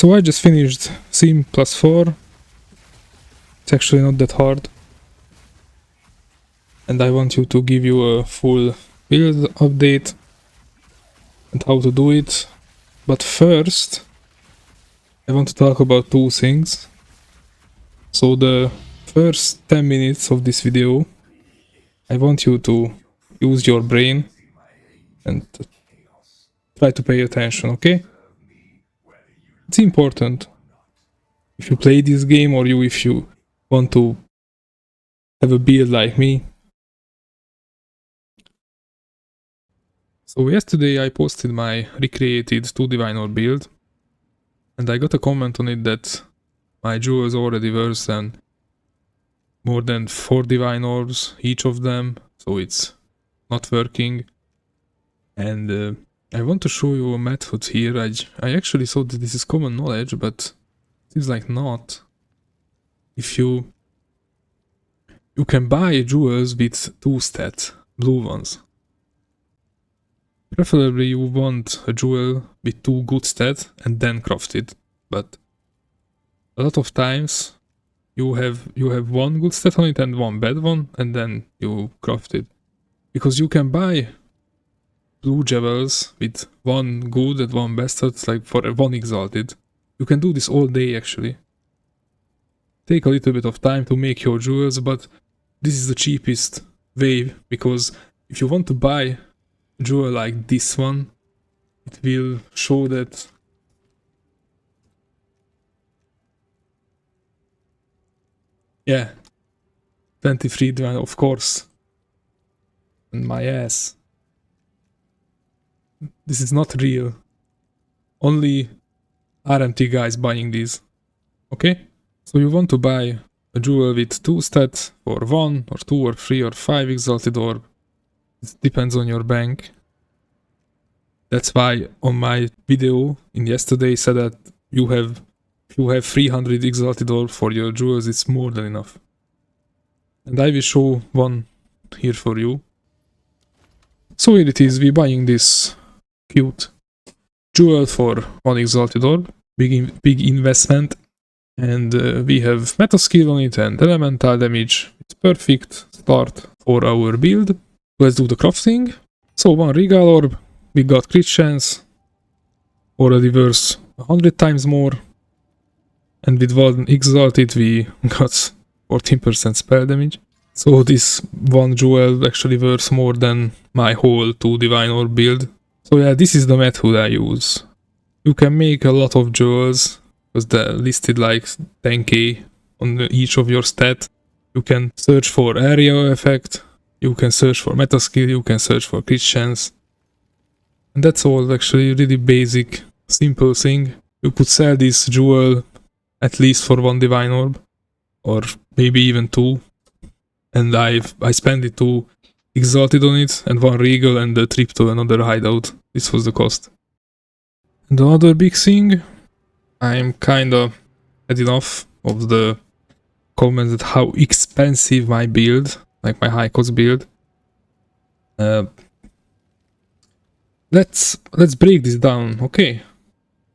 So I just finished Sim +4. It's actually not that hard. And I want to give you a full build update and how to do it. But first, I want to talk about two things. So the first 10 minutes of this video, I want you to use your brain and try to pay attention, okay? It's important. If you play this game or if you want to have a build like me. So yesterday I posted my recreated 2 Diviner build, and I got a comment on it that my jewels already worse than more than 4 Divinors, each of them, so it's not working. And I want to show you a method here. I actually thought that this is common knowledge, but it seems like not. If you can buy jewels with 2 stats, blue ones. Preferably you want a jewel with 2 good stats and then craft it, but a lot of times you have 1 good stat on it and 1 bad one, and then you craft it. Because you can buy blue jewels with 1 good and 1 bad stat, like for 1 exalted. You can do this all day actually. Take a little bit of time to make your jewels, but this is the cheapest way, because if you want to buy a jewel like this one, it will show that yeah, 23 divine, of course. And my ass. This is not real. Only RMT guys buying these. Okay? So you want to buy a jewel with 2 stats for 1 or 2 or 3 or 5 exalted orb. It depends on your bank. That's why on my video in yesterday said that if you have 300 exalted orb for your jewels, it's more than enough. And I will show one here for you. So here it is, we're buying this cute jewel for 1 exalted orb, big investment, and we have meta skill on it and elemental damage. It's perfect start for our build. Let's do the crafting. So 1 regal orb, we got crit chance, already worth 100 times more, and with 1 exalted we got 14% spell damage. So this 1 jewel actually worth more than my whole 2 Diviner build. So yeah, this is the method I use. You can make a lot of jewels, because they're listed like 10k on each of your stats. You can search for area effect, you can search for meta skill, you can search for crit chance. And that's all actually really basic, simple thing. You could sell this jewel at least for 1 divine orb, or maybe even 2. And I spent it 2 exalted on it, and 1 regal, and a trip to another hideout. This was the cost. And another big thing, I'm kinda had enough of the comments that how expensive my build, like my high cost build. Let's break this down, okay?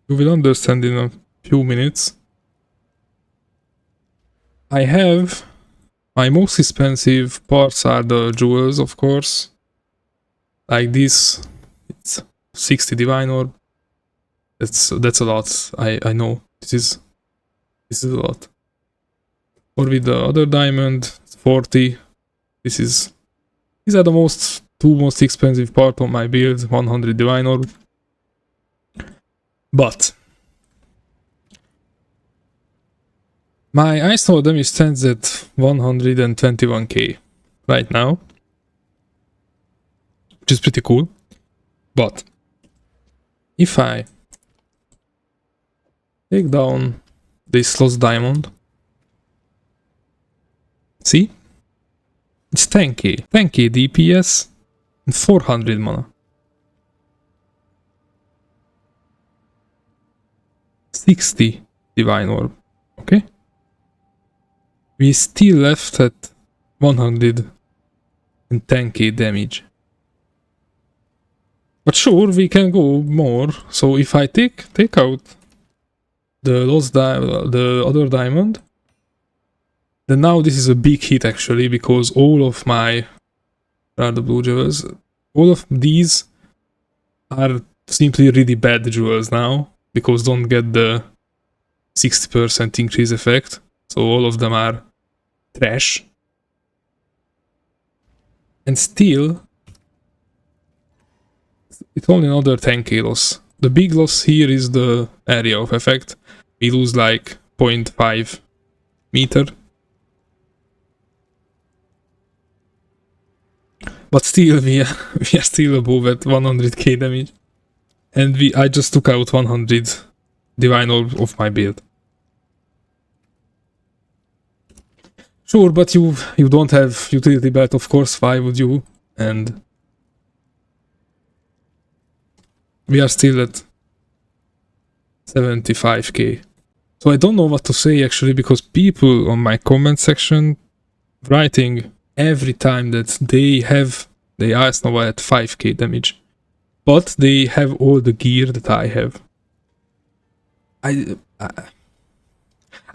You will understand in a few minutes. I have my most expensive parts are the jewels, of course. Like this, it's 60 divine orb. That's a lot. I know this is a lot. Or with the other diamond, it's 40. These are the 2 most expensive part of my build, 100 divine orb. But my ice node damage stands at 121k right now, which is pretty cool. But if I take down this lost diamond, see? It's 10k DPS and 400 mana. 60 divine orb, okay? We still left at 110k damage. But sure, we can go more. So if I take out the other diamond, then now this is a big hit actually, because all of my the blue jewels, all of these are simply really bad jewels now, because don't get the 60% increase effect, so all of them are trash. And still, it's only another 10k loss. The big loss here is the area of effect. We lose like 0.5 meter. But still, we are still above at 100k damage. And I just took out 100 divine orb of my build. Sure, but you don't have utility belt, of course, why would you? And we are still at 75k. So I don't know what to say actually, because people on my comment section writing every time that they have the Ice Nova at 5k damage, but they have all the gear that I have. I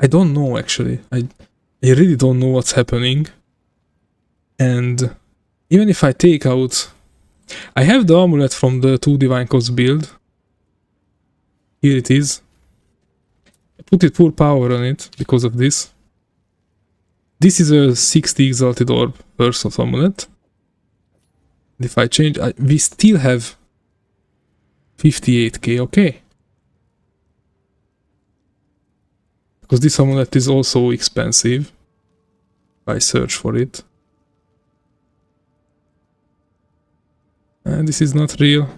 don't know actually. I really don't know what's happening. And even if I take out, I have the amulet from the 2 Timecodes build. Here it is. I put it full power on it because of this. This is a 60 exalted orb burst of amulet. And if I change, we still have 58k, okay? Because this amulet is also expensive. If I search for it. And this is not real.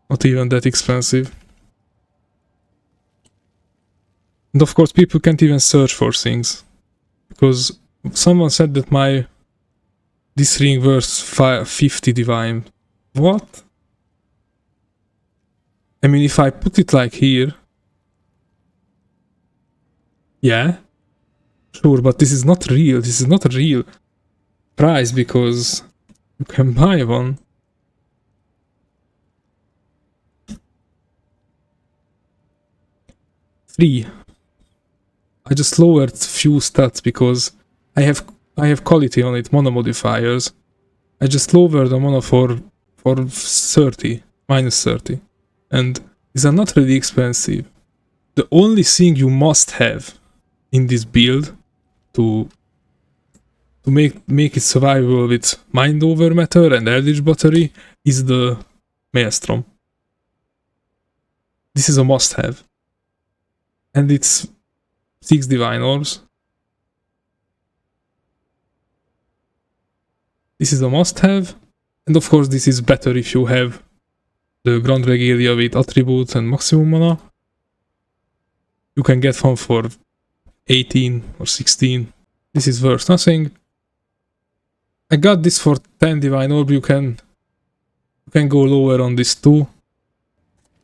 Not even that expensive. And of course people can't even search for things. Because someone said that this ring worth 50 divine. What? I mean, if I put it like here. Yeah. Sure, but this is not real. This is not a real price, because you can buy one. Free. I just lowered few stats because I have quality on it, mono modifiers. I just lowered the mono for 30, minus 30. And these are not really expensive. The only thing you must have in this build to make it survivable with Mind Over Matter and Eldritch Battery is the Maelstrom. This is a must-have. And it's 6 divine orbs. This is a must-have. And of course this is better if you have the Grand Regalia with attributes and maximum mana. You can get one for 18 or 16. This is worth nothing. I got this for 10 divine orb. You can go lower on this too.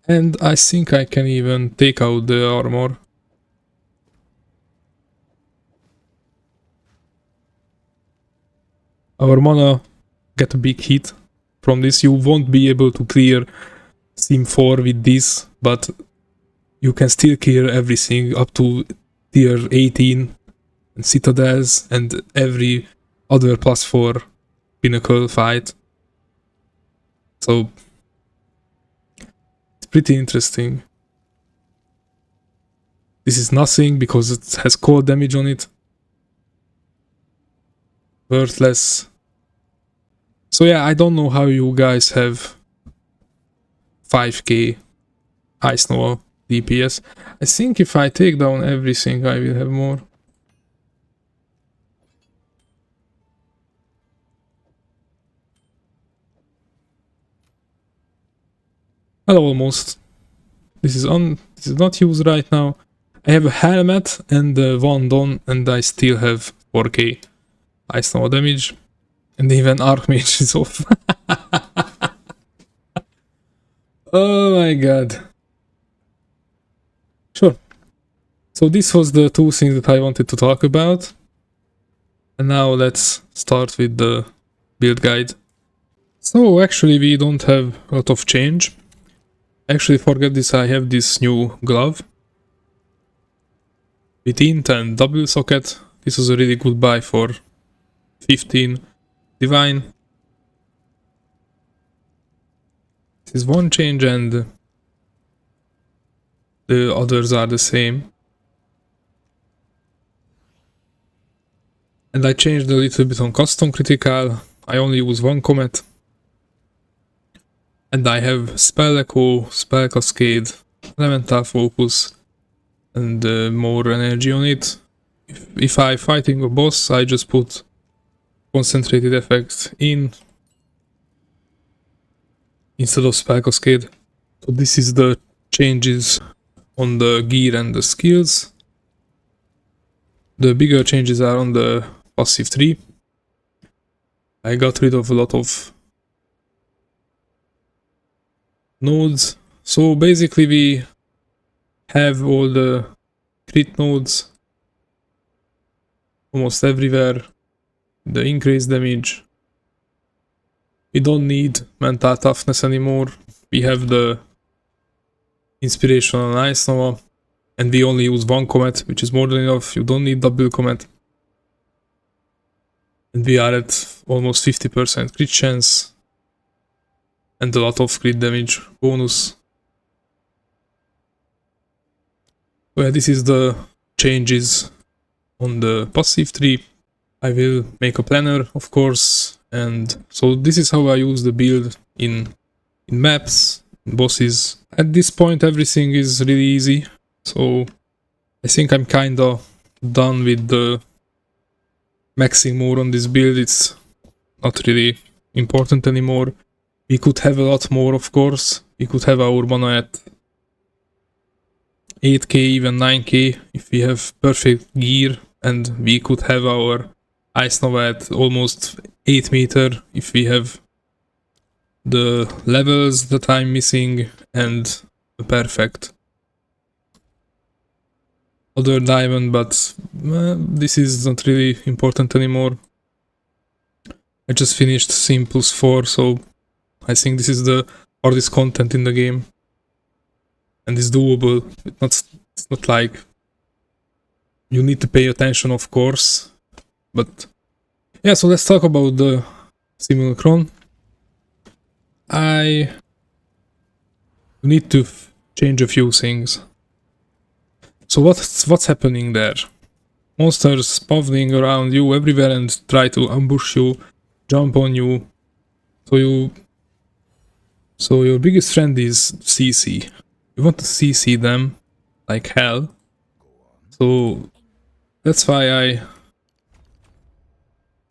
And I think I can even take out the armor. Our mana get a big hit from this. You won't be able to clear Sim 4 with this, but you can still clear everything up to tier 18 and Citadels and every other +4 pinnacle fight. So it's pretty interesting. This is nothing because it has cold damage on it. Worthless. So yeah, I don't know how you guys have 5k Ice Nova DPS. I think if I take down everything I will have more. Well, almost. This is not used right now. I have a helmet and a wand on, and I still have 4k Ice Nova damage. And even Archmage is off. Oh my god. Sure. So this was the 2 things that I wanted to talk about. And now let's start with the build guide. So actually we don't have a lot of change. Actually forget this, I have this new glove with int and double socket. This was a really good buy for 15 divine. This is one change and the others are the same. And I changed a little bit on custom critical. I only use one comet. And I have spell echo, spell cascade, elemental focus, and more energy on it. If I'm fighting a boss, I just put concentrated effects in instead of spell cascade. So this is the changes on the gear and the skills. The bigger changes are on the passive tree. I got rid of a lot of nodes. So basically we have all the crit nodes almost everywhere. The increased damage. We don't need mental toughness anymore. We have the inspiration on Ice Nova. And we only use one comet, which is more than enough. You don't need double comet. And we are at almost 50% crit chance. And a lot of crit damage bonus. So yeah, this is the changes on the passive tree. I will make a planner, of course. And so this is how I use the build in maps, in bosses. At this point everything is really easy. So I think I'm kinda done with the maxing more on this build. It's not really important anymore. We could have a lot more, of course. We could have our mana at 8k, even 9k if we have perfect gear, and we could have our Ice Nova at almost 8 meter if we have the levels that I'm missing and the perfect other diamond, but this is not really important anymore. I just finished Sim plus 4, so I think this is the hardest content in the game. And it's doable. It's not like you need to pay attention, of course. But yeah, so let's talk about the Simulacrum. I need to change a few things. So what's happening there? Monsters spawning around you everywhere and try to ambush you, jump on you. So your biggest friend is CC. You want to CC them like hell. So that's why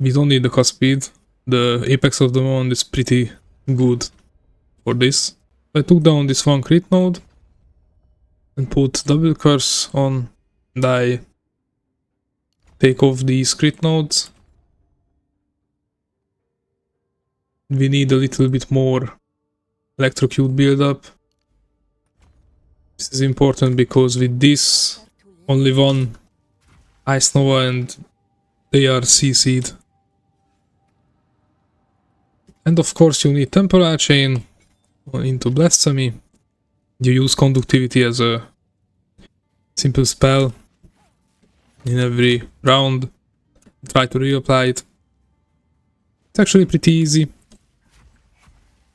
we don't need the cost speed. The apex of the moment is pretty good for this. I took down this one crit node and put double curse on, and I take off these crit nodes. We need a little bit more electrocute build up. This is important because with this only one Ice Nova and they are CC'd. And of course you need temporal chain into blasphemy. You use conductivity as a simple spell in every round. Try to reapply it. It's actually pretty easy.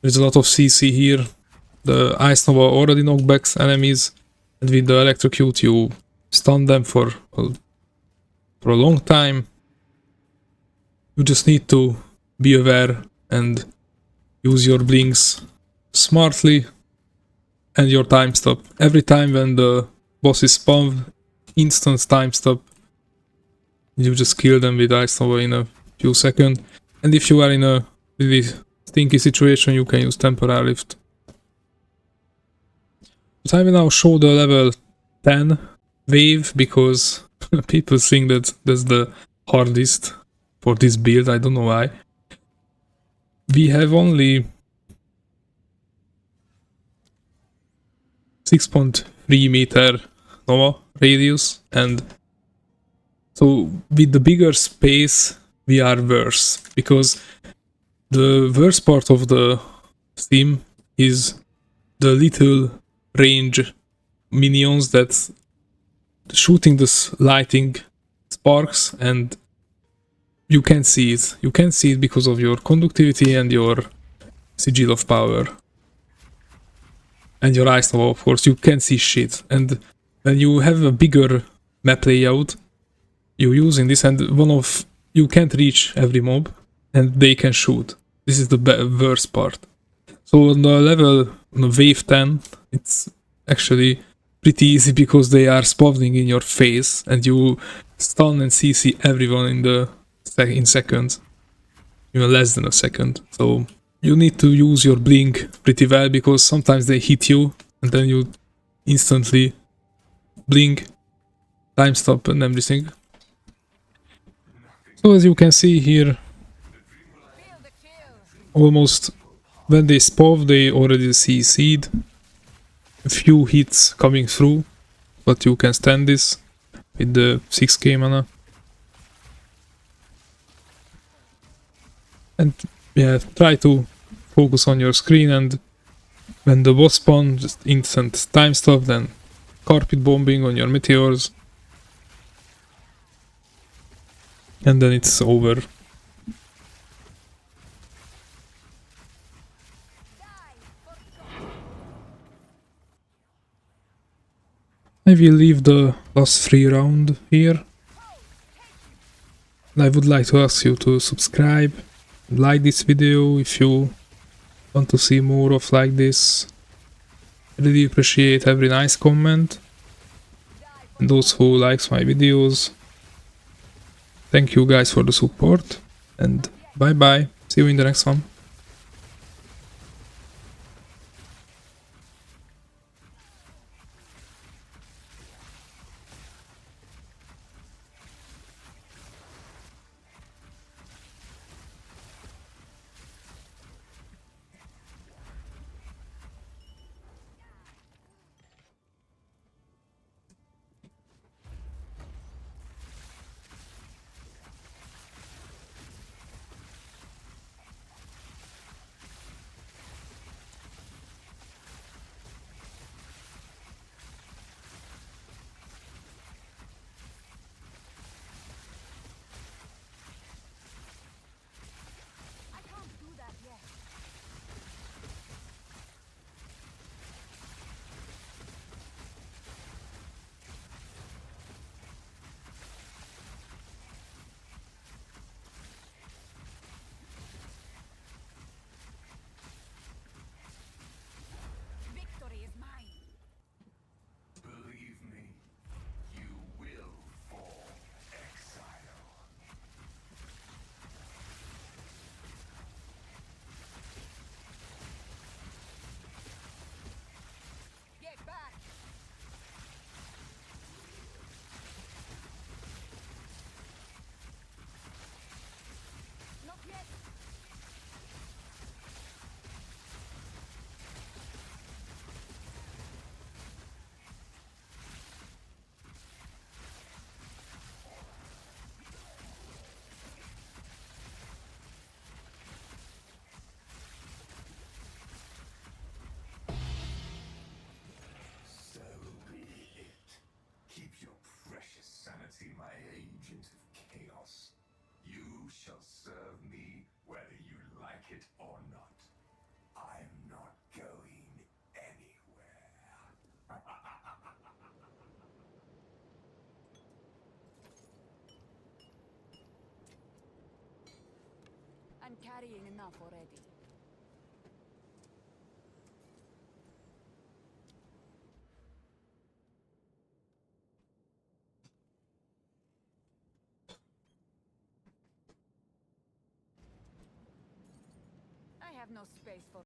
There's a lot of CC here. The Ice Nova already knockbacks enemies, and with the electrocute you stun them for a long time. You just need to be aware and use your blinks smartly and your time stop. Every time when the bosses spawn, instant time stop. You just kill them with Ice Nova in a few seconds. And if you are in a really stinky situation, you can use temporal lift. But I will now show the level 10 wave because people think that that's the hardest for this build. I don't know why. We have only 6.3 meter Nova radius, and so with the bigger space we are worse because The worst part of the theme is the little range minions that shooting this lightning sparks, and you can't see it. You can't see it because of your conductivity and your sigil of power. And your ice nova, of course, you can't see shit. And when you have a bigger map layout, you're using this, and you can't reach every mob, and they can shoot. This is the worst part. So on the level, on the wave 10, it's actually pretty easy because they are spawning in your face, and you stun and CC everyone in seconds, even less than a second. So you need to use your blink pretty well, because sometimes they hit you and then you instantly blink, time stop and everything. So as you can see here, almost when they spawn they already CC'd. A few hits coming through, but you can stand this with the 6k mana. And yeah, try to focus on your screen, and when the boss spawn, just instant time stop, then carpet bombing on your meteors, and then it's over. I will leave the last 3 round here. And I would like to ask you to subscribe, like this video if you want to see more of like this. I really appreciate every nice comment, and those who likes my videos. Thank you guys for the support, and bye bye. See you in the next one. I'm carrying enough already. I have no space for